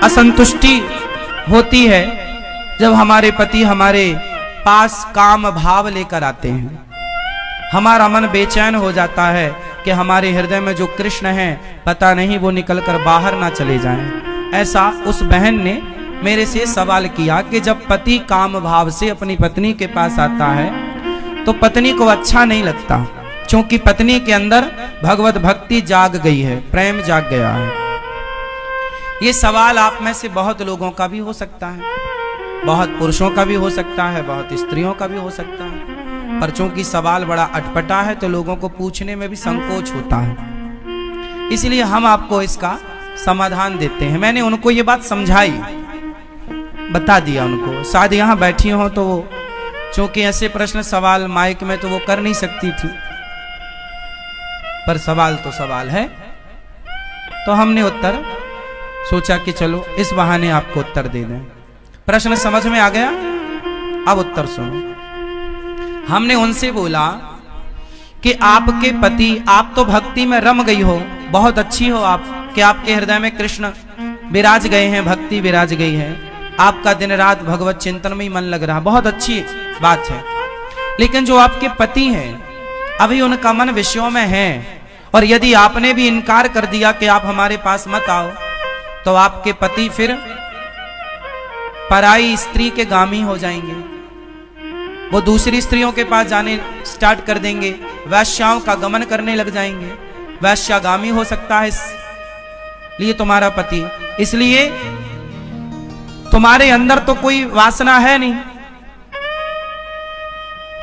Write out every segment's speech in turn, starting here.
असंतुष्टि होती है जब हमारे पति हमारे पास काम भाव लेकर आते हैं। हमारा मन बेचैन हो जाता है कि हमारे हृदय में जो कृष्ण हैं पता नहीं वो निकलकर बाहर ना चले जाएं। ऐसा उस बहन ने मेरे से सवाल किया कि जब पति काम भाव से अपनी पत्नी के पास आता है तो पत्नी को अच्छा नहीं लगता, क्योंकि पत्नी के अंदर भगवत भक्ति जाग गई है, प्रेम जाग गया है। ये सवाल आप में से बहुत लोगों का भी हो सकता है, बहुत पुरुषों का भी हो सकता है, बहुत स्त्रियों का भी हो सकता है, पर चूंकि सवाल बड़ा अटपटा है तो लोगों को पूछने में भी संकोच होता है, इसलिए हम आपको इसका समाधान देते हैं। मैंने उनको ये बात समझाई, बता दिया उनको। शायद यहाँ बैठी हो तो वो चूंकि ऐसे प्रश्न सवाल माइक में तो वो कर नहीं सकती थी, पर सवाल तो सवाल है, तो हमने उत्तर सोचा कि चलो इस बहाने आपको उत्तर दे दें। प्रश्न समझ में आ गया? अब उत्तर सुनो। हमने उनसे बोला कि आपके पति, आप तो भक्ति में रम गई हो, बहुत अच्छी हो आप, कि आपके हृदय में कृष्ण विराज गए हैं, भक्ति विराज गई है, आपका दिन रात भगवत चिंतन में ही मन लग रहा, बहुत अच्छी बात है। लेकिन जो आपके पति हैं अभी उनका मन विषयों में है, और यदि आपने भी इनकार कर दिया कि आप हमारे पास मत आओ तो आपके पति फिर पराई स्त्री के गामी हो जाएंगे, वो दूसरी स्त्रियों के पास जाने स्टार्ट कर देंगे, वैश्याओं का गमन करने लग जाएंगे, वैश्यागामी हो सकता है इसलिए तुम्हारा पति। इसलिए तुम्हारे अंदर तो कोई वासना है नहीं,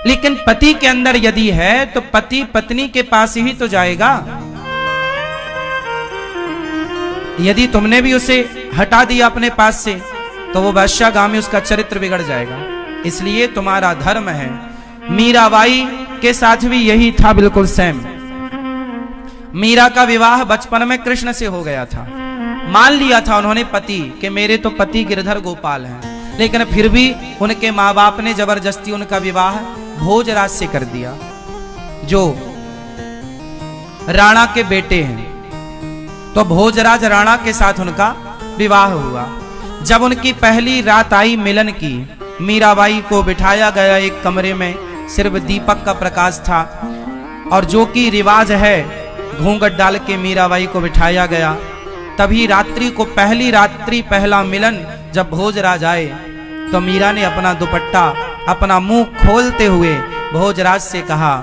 लेकिन पति के अंदर यदि है तो पति पत्नी के पास ही तो जाएगा। यदि तुमने भी उसे हटा दिया अपने पास से तो वो वैश्यागामी, उसका चरित्र बिगड़ जाएगा। इसलिए तुम्हारा धर्म है। मीराबाई के साथ भी यही था, बिल्कुल सेम। मीरा का विवाह बचपन में कृष्ण से हो गया था, मान लिया था उन्होंने पति कि मेरे तो पति गिरधर गोपाल हैं, लेकिन फिर भी उनके माँ बाप ने जबरदस्ती उनका विवाह भोजराज से कर दिया, जो राणा के बेटे हैं। तो भोजराज राणा के साथ उनका विवाह हुआ। जब उनकी पहली रात आई मिलन की, मीराबाई को बिठाया गया एक कमरे में, सिर्फ दीपक का प्रकाश था, और जो कि रिवाज है घूंघट डाल के मीराबाई को बिठाया गया। तभी रात्रि को, पहली रात्रि पहला मिलन जब भोजराज आए तो मीरा ने अपना दुपट्टा, अपना मुंह खोलते हुए भोजराज से कहा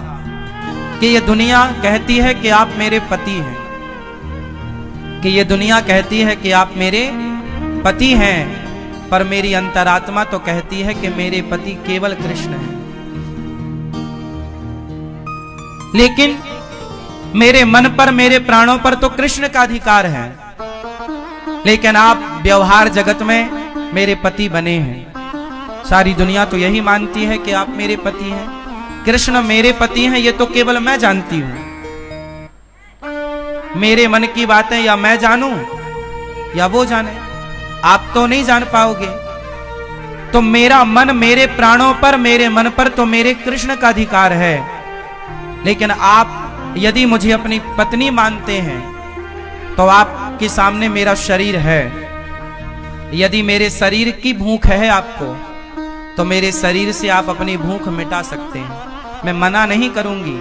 कि ये दुनिया कहती है कि आप मेरे पति हैं, कि ये दुनिया कहती है कि आप मेरे पति हैं, पर मेरी अंतरात्मा तो कहती है कि मेरे पति केवल कृष्ण हैं। लेकिन मेरे मन पर, मेरे प्राणों पर तो कृष्ण का अधिकार है, लेकिन आप व्यवहार जगत में मेरे पति बने हैं। सारी दुनिया तो यही मानती है कि आप मेरे पति हैं, कृष्ण मेरे पति हैं, ये तो केवल मैं जानती हूं। मेरे मन की बातें या मैं जानूं या वो जाने, आप तो नहीं जान पाओगे। तो मेरा मन, मेरे प्राणों पर, मेरे मन पर तो मेरे कृष्ण का अधिकार है। लेकिन आप यदि मुझे अपनी पत्नी मानते हैं तो आपके सामने मेरा शरीर है। यदि मेरे शरीर की भूख है आपको तो मेरे शरीर से आप अपनी भूख मिटा सकते हैं, मैं मना नहीं करूंगी।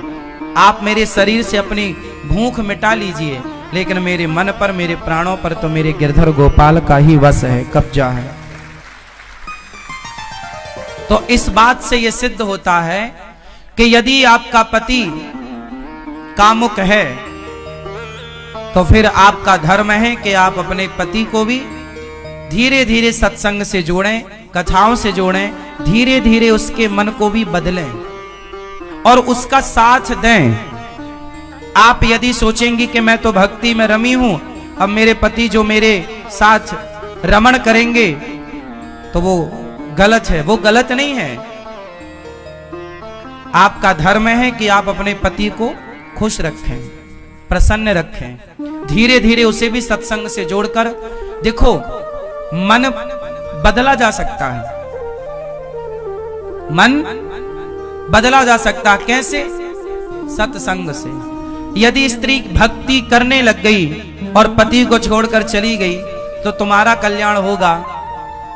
आप मेरे शरीर से अपनी भूख मिटा लीजिए, लेकिन मेरे मन पर, मेरे प्राणों पर तो मेरे गिरधर गोपाल का ही वश है, कब्जा है। तो इस बात से यह सिद्ध होता है कि यदि आपका पति कामुक है तो फिर आपका धर्म है कि आप अपने पति को भी धीरे धीरे सत्संग से जोड़ें, कथाओं से जोड़ें, धीरे धीरे उसके मन को भी बदलें और उसका साथ दें। आप यदि सोचेंगी कि मैं तो भक्ति में रमी हूं, अब मेरे पति जो मेरे साथ रमण करेंगे तो वो गलत है, वो गलत नहीं है। आपका धर्म है कि आप अपने पति को खुश रखें, प्रसन्न रखें, धीरे धीरे उसे भी सत्संग से जोड़कर। देखो, मन बदला जा सकता है, मन बदला जा सकता है। कैसे? सत्संग से। यदि स्त्री भक्ति करने लग गई और पति को छोड़कर चली गई तो तुम्हारा कल्याण होगा।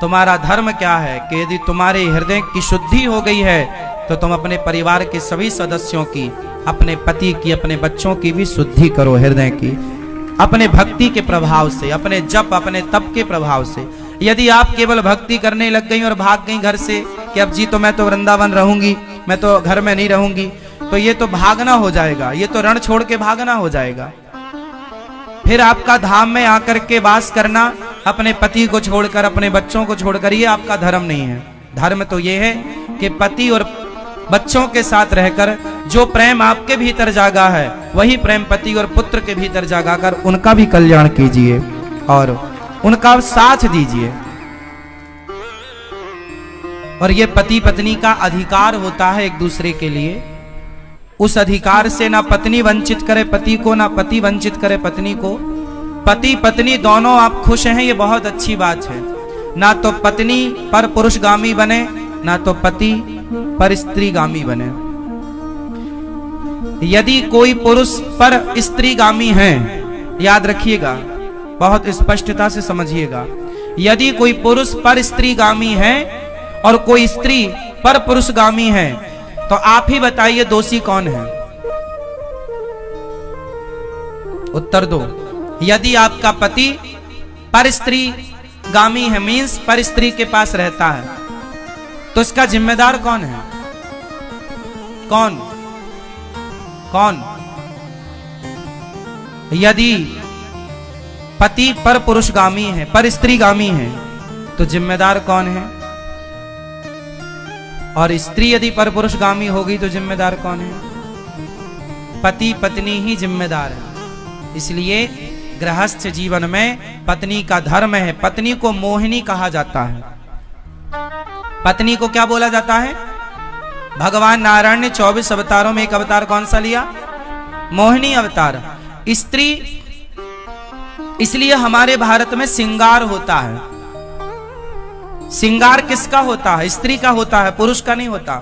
तुम्हारा धर्म क्या है कि यदि तुम्हारे हृदय की शुद्धि हो गई है तो तुम अपने परिवार के सभी सदस्यों की, अपने पति की, अपने बच्चों की भी शुद्धि करो हृदय की, अपने भक्ति के प्रभाव से, अपने जप, अपने तप के प्रभाव से। यदि आप केवल भक्ति करने लग गई और भाग गई घर से कि अब जी तो मैं तो वृंदावन रहूंगी, मैं तो घर में नहीं रहूंगी, तो ये तो भागना हो जाएगा, ये तो रण छोड़ के भागना हो जाएगा। फिर आपका धाम में आकर के वास करना, अपने पति को छोड़कर, अपने बच्चों को छोड़कर, ये आपका धर्म नहीं है। धर्म तो ये है कि पति और बच्चों के साथ रहकर जो प्रेम आपके भीतर जागा है वही प्रेम पति और पुत्र के भीतर जागा कर उनका भी कल्याण कीजिए और उनका साथ दीजिए। और ये पति पत्नी का अधिकार होता है एक दूसरे के लिए। उस अधिकार से ना पत्नी वंचित करे पति को, ना पति वंचित करे पत्नी को। पति पत्नी दोनों आप खुश हैं, ये बहुत अच्छी बात है। ना तो पत्नी पर पुरुषगामी बने, ना तो पति पर स्त्रीगामी बने। यदि कोई पुरुष पर स्त्रीगामी है, याद रखिएगा, बहुत स्पष्टता से समझिएगा, यदि कोई पुरुष पर स्त्रीगामी है और कोई स्त्री पर पुरुषगामी है तो आप ही बताइए दोषी कौन है? उत्तर दो। यदि आपका पति पर स्त्री गामी है, मीन्स पर स्त्री के पास रहता है, तो इसका जिम्मेदार कौन है? कौन कौन? यदि पति पर पुरुषगामी है, पर स्त्रीगामी है, तो जिम्मेदार कौन है? और स्त्री यदि पर पुरुषगामी होगी तो जिम्मेदार कौन है? पति पत्नी ही जिम्मेदार है। इसलिए गृहस्थ जीवन में पत्नी का धर्म है। पत्नी को मोहिनी कहा जाता है। पत्नी को क्या बोला जाता है? भगवान नारायण ने 24 अवतारों में एक अवतार कौन सा लिया? मोहिनी अवतार। स्त्री, इसलिए हमारे भारत में श्रृंगार होता है। श्रृंगार किसका होता है? स्त्री का होता है, पुरुष का नहीं होता।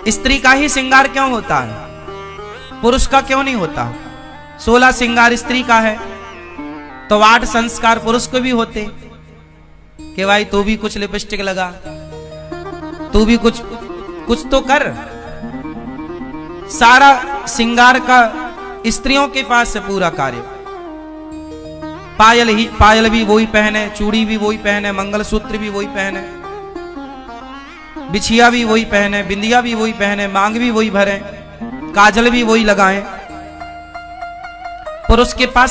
स्त्री का ही श्रृंगार क्यों होता है? पुरुष का क्यों नहीं होता? 16 श्रृंगार स्त्री का है तो 8 संस्कार पुरुष को भी होते कि भाई तू भी कुछ लिपस्टिक लगा, तू भी कुछ तो कर। सारा श्रृंगार का स्त्रियों के पास है पूरा कार्य। पायल भी वही पहने, चूड़ी भी वही पहने, मंगलसूत्र भी वही पहने, बिछिया भी वही पहने, बिंदिया भी वही पहने, मांग भी वही भरे, काजल भी वही लगाएं। पुरुष के पास